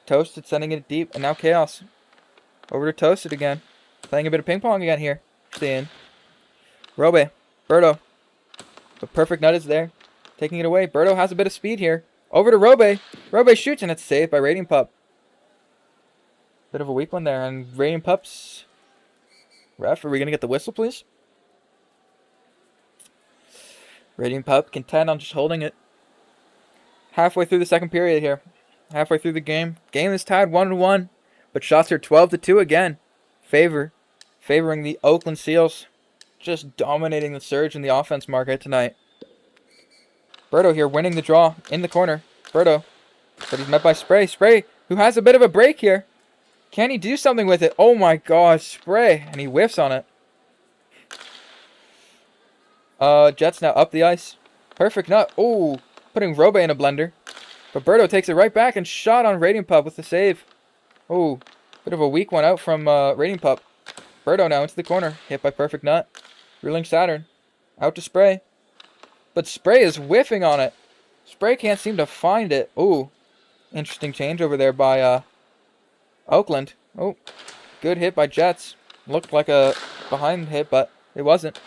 Toasted sending it deep. And now Chaos. Over to Toasted again. Playing a bit of ping pong again here. Seeing. Robe. Berto. The perfect nut is there. Taking it away. Berto has a bit of speed here. Over to Robe. Robe shoots and it's saved by Radiant Pup. Bit of a weak one there. And Radiant Pup's... Ref, are we going to get the whistle, please? Radiant Pup content on just holding it. Halfway through the second period here. Halfway through the game. Game is tied 1-1. But shots are 12-2 again. Favoring the Oakland Seals. Just dominating the Surge in the offense market tonight. Berto here winning the draw in the corner. Berto. But he's met by Spray. Spray, who has a bit of a break here. Can he do something with it? Oh my gosh, Spray. And he whiffs on it. Jets now up the ice. Perfect nut. Oh, putting Robe in a blender. But Berto takes it right back and shot on Radiant Pup with the save. Oh, bit of a weak one out from Radiant Pup. Berto now into the corner. Hit by Perfect Nut. Ruling Saturn. Out to Spray. But Spray is whiffing on it. Spray can't seem to find it. Oh, interesting change over there by Oakland. Oh, good hit by Jets. Looked like a behind hit, but it wasn't.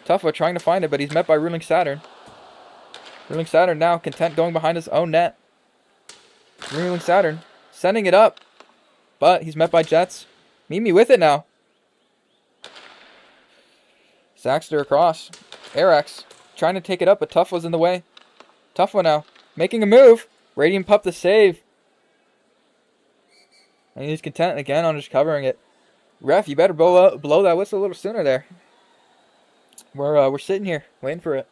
Tuffa trying to find it, but he's met by Ruling Saturn. Ruling Saturn now content going behind his own net. Ruling Saturn sending it up, but he's met by Jets. Mimi with it now. Zaxter across. Arax trying to take it up, but Tuffa was in the way. Tuffa now making a move. Radiant Pup the save. And he's content again on just covering it. Ref, you better blow that whistle a little sooner there. We're sitting here waiting for it.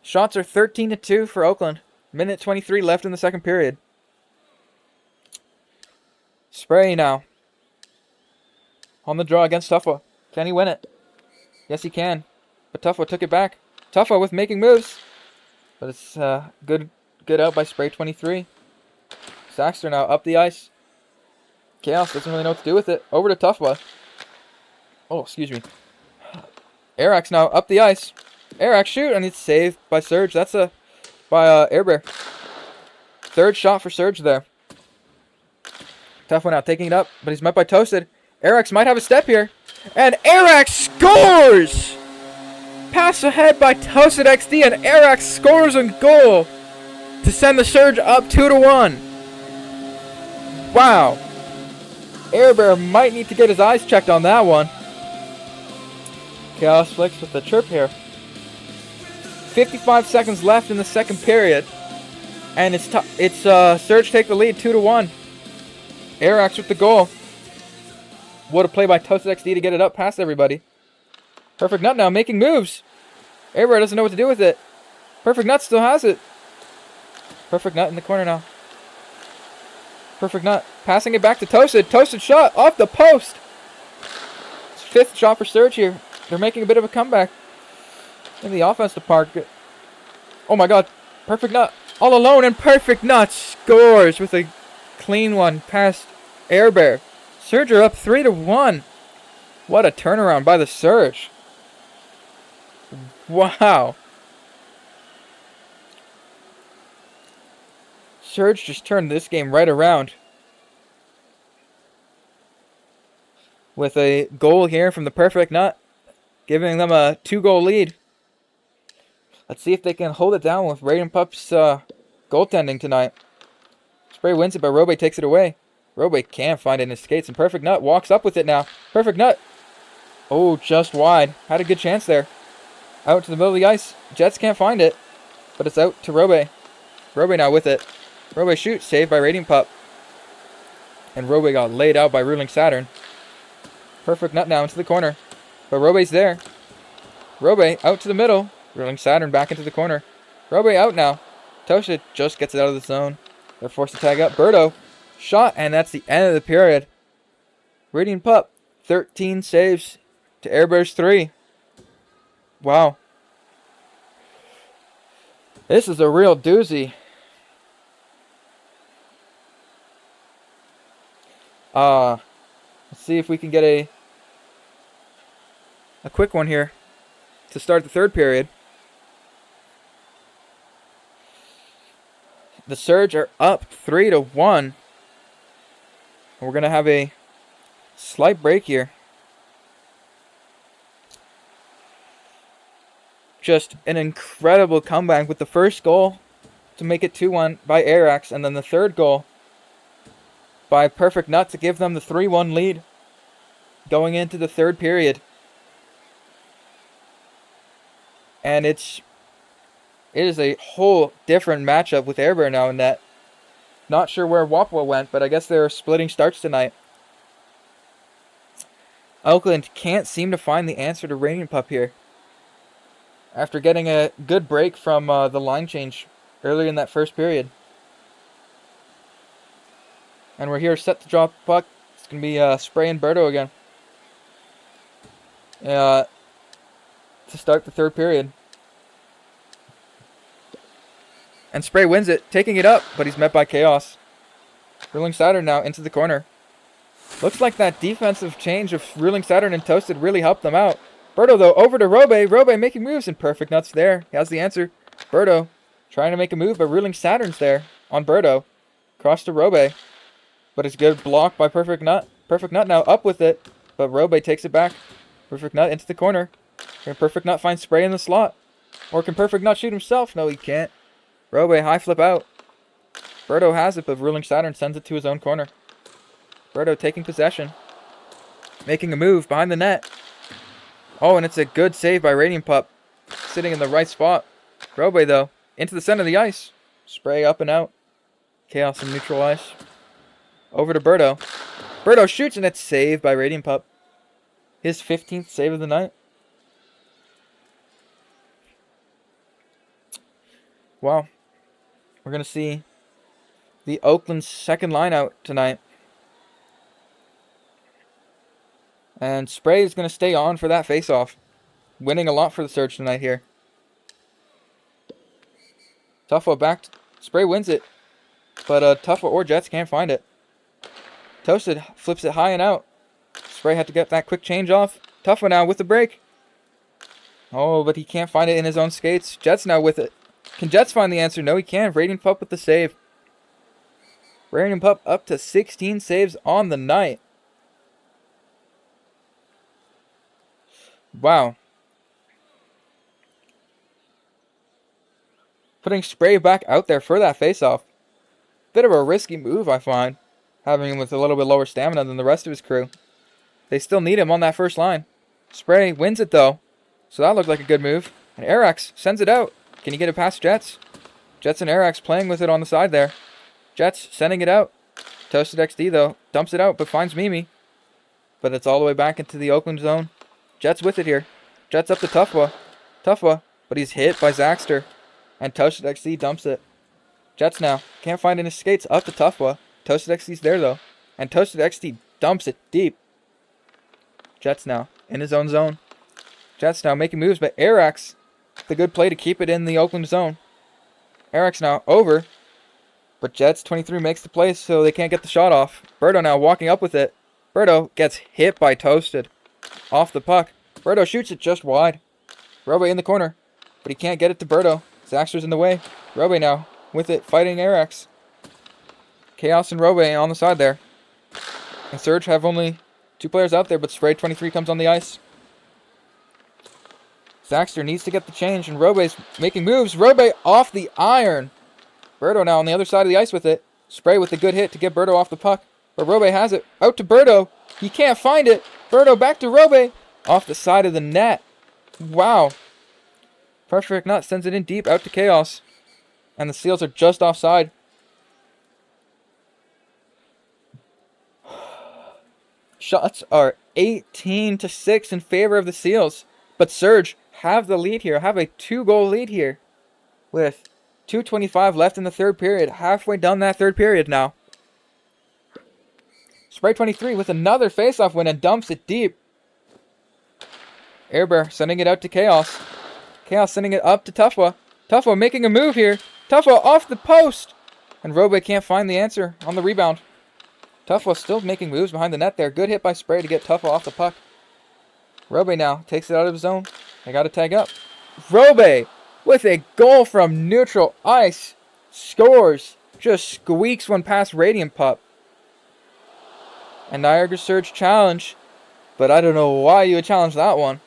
Shots are 13-2 for Oakland. Minute 23 left in the second period. Spray now. On the draw against Tuffa. Can he win it? Yes, he can. But Tuffa took it back. Tuffa with making moves. But it's good out by Spray 23. Zaxter now up the ice. Chaos doesn't really know what to do with it. Over to Tuffa. Oh, excuse me. Arax now up the ice. Arax shoot, and it's saved by Surge. That's by Air Bear. Third shot for Surge there. Tough one out, taking it up, but he's met by Toasted. Arax might have a step here. And Arax scores! Pass ahead by Toasted XD, and Arax scores a goal to send the Surge up 2-1. Wow. Air Bear might need to get his eyes checked on that one. Chaos Flicks with the chirp here. 55 seconds left in the second period. And it's Surge take the lead 2-1. Arax with the goal. What a play by Toasted XD to get it up past everybody. Perfect Nut now making moves. Air Bear doesn't know what to do with it. Perfect Nut still has it. Perfect Nut in the corner now. Perfect Nut passing it back to Toasted. Toasted shot off the post. It's fifth shot for Surge here. They're making a bit of a comeback in the offensive part. Oh my god. Perfect Nut all alone, and Perfect Nut scores with a clean one past Air Bear. Surge are up 3-1. What a turnaround by the Surge. Wow. Surge just turned this game right around. With a goal here from the Perfect Nut, giving them a 2-goal lead. Let's see if they can hold it down with Radiant Pup's goaltending tonight. Spray wins it, but Robe takes it away. Robe can't find it in his skates, and Perfect Nut walks up with it now. Perfect Nut. Oh, just wide. Had a good chance there. Out to the middle of the ice. Jets can't find it, but it's out to Robe. Robe now with it. Robe shoots, saved by Radiant Pup. And Robe got laid out by Ruling Saturn. Perfect Nut now into the corner. But Robe's there. Robe out to the middle. Ruling Saturn back into the corner. Robe out now. Tosha just gets it out of the zone. They're forced to tag up. Berto, shot, and that's the end of the period. Radiant Pup, 13 saves to Air Bears 3. Wow. This is a real doozy. Let's see if we can get a quick one here to start the third period. The Surge are up 3-1. We're going to have a slight break here. Just an incredible comeback with the first goal to make it 2-1 by Arax, and then the third goal by Perfect Nut to give them the 3-1 lead going into the third period. And it is a whole different matchup with Airbear now in that. Not sure where Wapwa went, but I guess they're splitting starts tonight. Oakland can't seem to find the answer to Radiant Pup here. After getting a good break from the line change earlier in that first period. And we're here set to drop the puck. It's going to be Spray and Berto again. To start the third period. And Spray wins it, taking it up, but he's met by Chaos. Ruling Saturn now into the corner. Looks like that defensive change of Ruling Saturn and Toasted really helped them out. Berto, though, over to Robe. Robe making moves, and Perfect Nut's there. He has the answer. Berto trying to make a move, but Ruling Saturn's there on Berto. Cross to Robe. But it's good block by Perfect Nut. Perfect Nut now up with it, but Robe takes it back. Perfect Nut into the corner. Can Perfect Nut find Spray in the slot? Or can Perfect Nut shoot himself? No, he can't. Robe high flip out. Berto has it, but Ruling Saturn sends it to his own corner. Berto taking possession. Making a move behind the net. Oh, and it's a good save by Radiant Pup. Sitting in the right spot. Robe, though, into the center of the ice. Spray up and out. Chaos and neutral ice. Over to Berto. Berto shoots, and it's saved by Radiant Pup. His 15th save of the night. Wow. We're going to see the Oakland's second line out tonight. And Spray is going to stay on for that face-off. Winning a lot for the Surge tonight here. Tuffa back. Spray wins it. But Tuffa or Jets can't find it. Toasted flips it high and out. Spray had to get that quick change off. Tuffa now with the break. Oh, but he can't find it in his own skates. Jets now with it. Can Jets find the answer? No, he can't. Radiant Pup with the save. Radiant Pup up to 16 saves on the night. Wow. Putting Spray back out there for that face-off. Bit of a risky move, I find. Having him with a little bit lower stamina than the rest of his crew. They still need him on that first line. Spray wins it, though. So that looked like a good move. And Arax sends it out. Can he get it past Jets? Jets and Arax playing with it on the side there. Jets sending it out. Toasted XD, though, dumps it out, but finds Mimi. But it's all the way back into the Oakland zone. Jets with it here. Jets up to Tuffa. Tuffa, but he's hit by Zaxter. And Toasted XD dumps it. Jets now. Can't find any skates up to Tuffa. Toasted XD's there, though. And Toasted XD dumps it deep. Jets now in his own zone. Jets now making moves, but Arax, the good play to keep it in the Oakland zone. Arax now over. But Jets 23 makes the play, so they can't get the shot off. Berto now walking up with it. Berto gets hit by Toasted. Off the puck. Berto shoots it just wide. Robe in the corner. But he can't get it to Berto. Zaxter's in the way. Robe now with it, fighting Arax. Chaos and Robe on the side there. And Surge have only 2 players out there, but Spray 23 comes on the ice. Zaxter needs to get the change, and Robe's making moves. Robe off the iron. Berto now on the other side of the ice with it. Spray with a good hit to get Berto off the puck. But Robe has it. Out to Berto. He can't find it. Berto back to Robe. Off the side of the net. Wow. Perfect Nut sends it in deep out to Chaos. And the Seals are just offside. Shots are 18-6 in favor of the Seals. But Surge have the lead here. Have a 2-goal lead here. With 2:25 left in the third period. Halfway done that third period now. Spray 23 with another faceoff win and dumps it deep. Air Bear sending it out to Chaos. Chaos sending it up to Tufwa. Tufwa making a move here. Tufwa off the post. And Robe can't find the answer on the rebound. Tufwa still making moves behind the net there. Good hit by Spray to get Tufwa off the puck. Robe now takes it out of his zone. They got to tag up. Robe with a goal from neutral ice. Scores. Just squeaks one past Radiant Pup. And Niagara Surge challenge. But I don't know why you would challenge that one.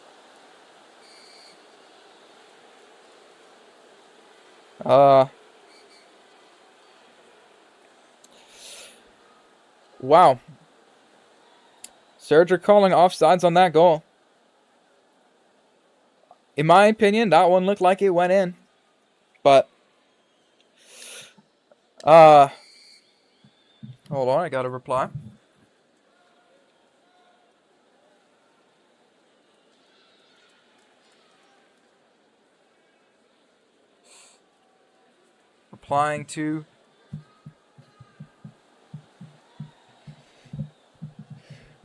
Wow. Surge are calling offsides on that goal. In my opinion, that one looked like it went in. But hold on, I got a reply. Replying to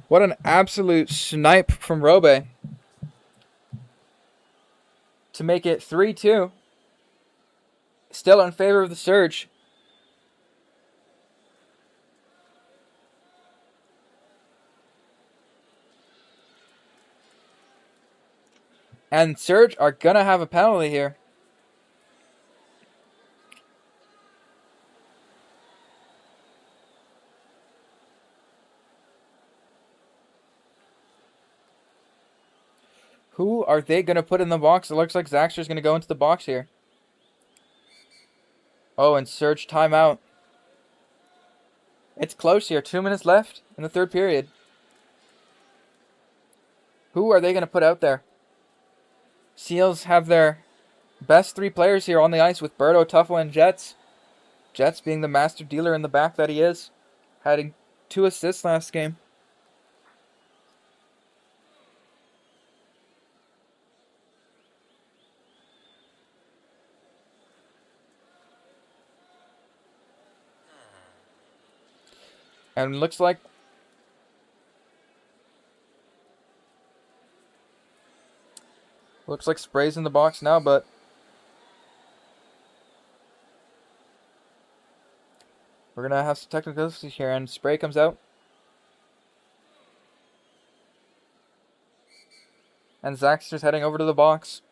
what an absolute snipe from Robe to make it 3-2. Still in favor of the Surge. And Surge are going to have a penalty here. Who are they going to put in the box? It looks like Zaxter's going to go into the box here. Oh, and Surge timeout. It's close here. 2 minutes left in the third period. Who are they going to put out there? Seals have their best three players here on the ice with Berto, Tufwa, and Jets. Jets being the master dealer in the back that he is. Having 2 assists last game. And looks like Spray's in the box now, but we're gonna have some technical issues here, and Spray comes out. And Zaxter's heading over to the box.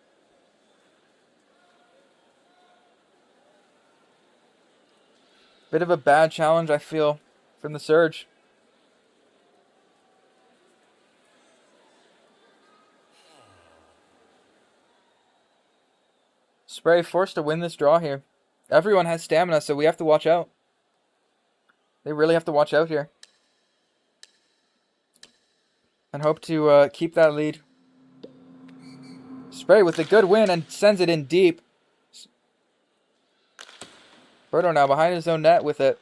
Bit of a bad challenge, I feel, from the Surge. Spray forced to win this draw here. Everyone has stamina, so we have to watch out. They really have to watch out here. And hope to keep that lead. Spray with a good win and sends it in deep. Berto now behind his own net with it.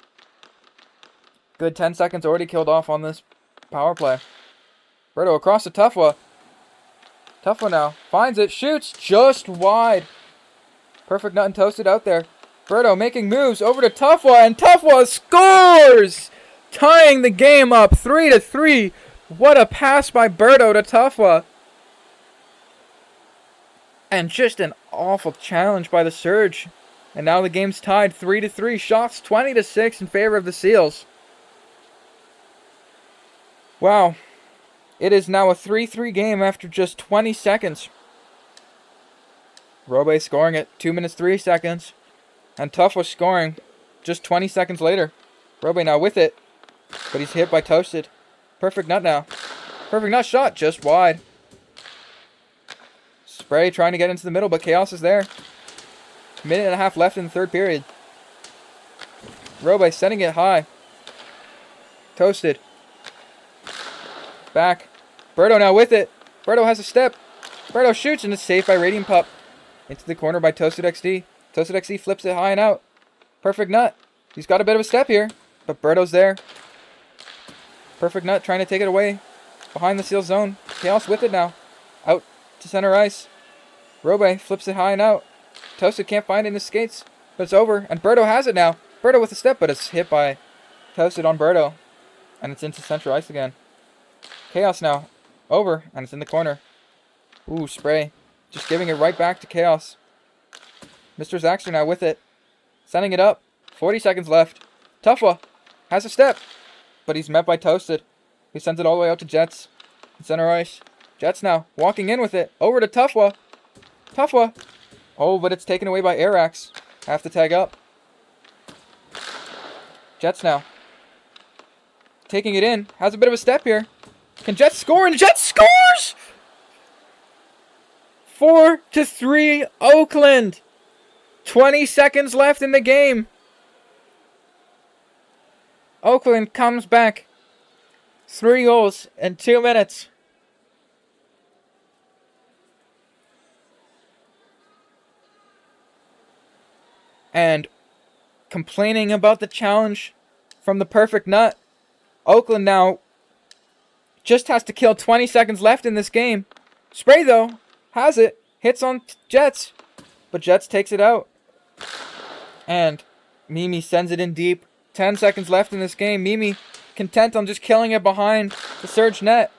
Good 10 seconds already killed off on this power play. Berto across to Tufwa. Tufwa now finds it, shoots just wide. Perfect nut and toasted out there. Berto making moves over to Tufwa, and Tufwa scores! Tying the game up 3-3. What a pass by Berto to Tufwa. And just an awful challenge by the Surge. And now the game's tied 3-3. Shots 20-6 in favor of the Seals. Wow. It is now a 3-3 game after just 20 seconds. Robe scoring at 2 minutes 3 seconds. And Tufwa scoring just 20 seconds later. Robe now with it. But he's hit by Toasted. Perfect nut now. Perfect nut shot just wide. Spray trying to get into the middle, but Chaos is there. Minute and a half left in the third period. Robe sending it high. Toasted. Back. Berto now with it. Berto has a step. Berto shoots and it's saved by Radiant Pup. Into the corner by Toasted XD. Toasted XD flips it high and out. Perfect nut. He's got a bit of a step here, but Berto's there. Perfect nut trying to take it away. Behind the Seal zone. Chaos with it now. Out to center ice. Robe flips it high and out. Toasted can't find it in his skates. but it's over. And Berto has it now. Berto with a step, but it's hit by Toasted on Berto. And it's into center ice again. Chaos now. Over, and it's in the corner. Ooh, spray. Just giving it right back to Chaos. Mr. Zaxter now with it. Sending it up. 40 seconds left. Tufwa has a step, but he's met by Toasted. He sends it all the way out to Jets. In center ice. Jets now walking in with it. Over to Tufwa. Tufwa. Oh, but it's taken away by Arax. Have to tag up. Jets now. Taking it in. Has a bit of a step here. Can Jets score? And Jets scores! 4-3 Oakland. 20 seconds left in the game. Oakland comes back. 3 goals in 2 minutes. And complaining about the challenge from the perfect nut. Oakland now just has to kill 20 seconds left in this game. Spray though, has it, hits on Jets, but Jets takes it out. And Mimi sends it in deep. 10 seconds left in this game. Mimi content on just killing it behind the Surge net.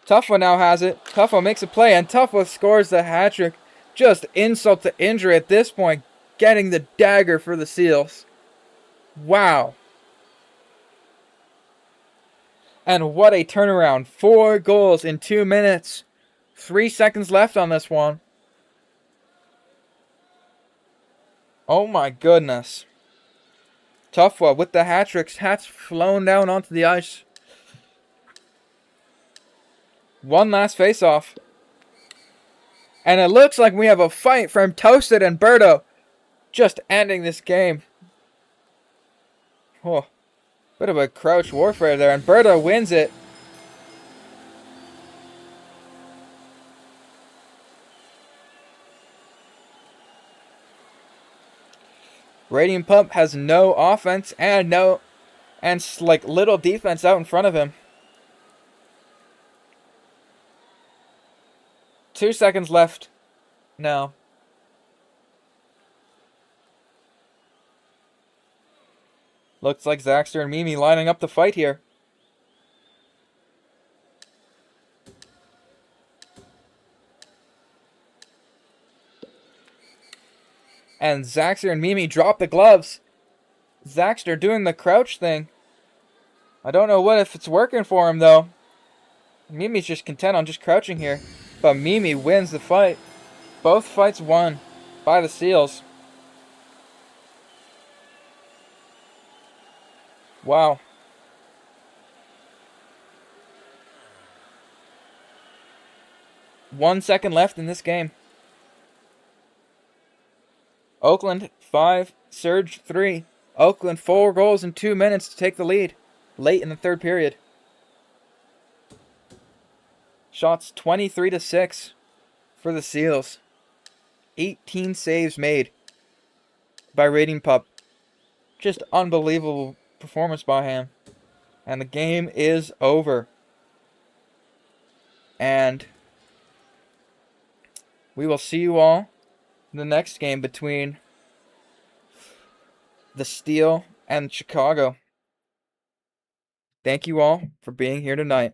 Tufwa now has it. Tufwa makes a play, and Tufwa scores the hat trick. Just insult to injury at this point, getting the dagger for the Seals. Wow. And what a turnaround. 4 goals in 2 minutes. 3 seconds left on this one. Oh my goodness. Tufwa with the hat tricks. Hats flown down onto the ice. One last face-off. And it looks like we have a fight from Toasted and Berto. Just ending this game. Oh, bit of a crouch warfare there. And Berto wins it. Radiant Pup has no offense and like little defense out in front of him. 2 seconds left now. Looks like Zaxter and Mimi lining up the fight here. And Zaxter and Mimi drop the gloves. Zaxter doing the crouch thing. I don't know if it's working for him though. Mimi's just content on just crouching here. But Mimi wins the fight. Both fights won by the Seals. Wow. One second left in this game. Oakland 5, Surge 3. Oakland 4 goals in 2 minutes to take the lead late in the third period. Shots 23-6 for the Seals. 18 saves made by Radiant Pup. Just unbelievable performance by him. And the game is over. And we will see you all in the next game between the Steel and Chicago. Thank you all for being here tonight.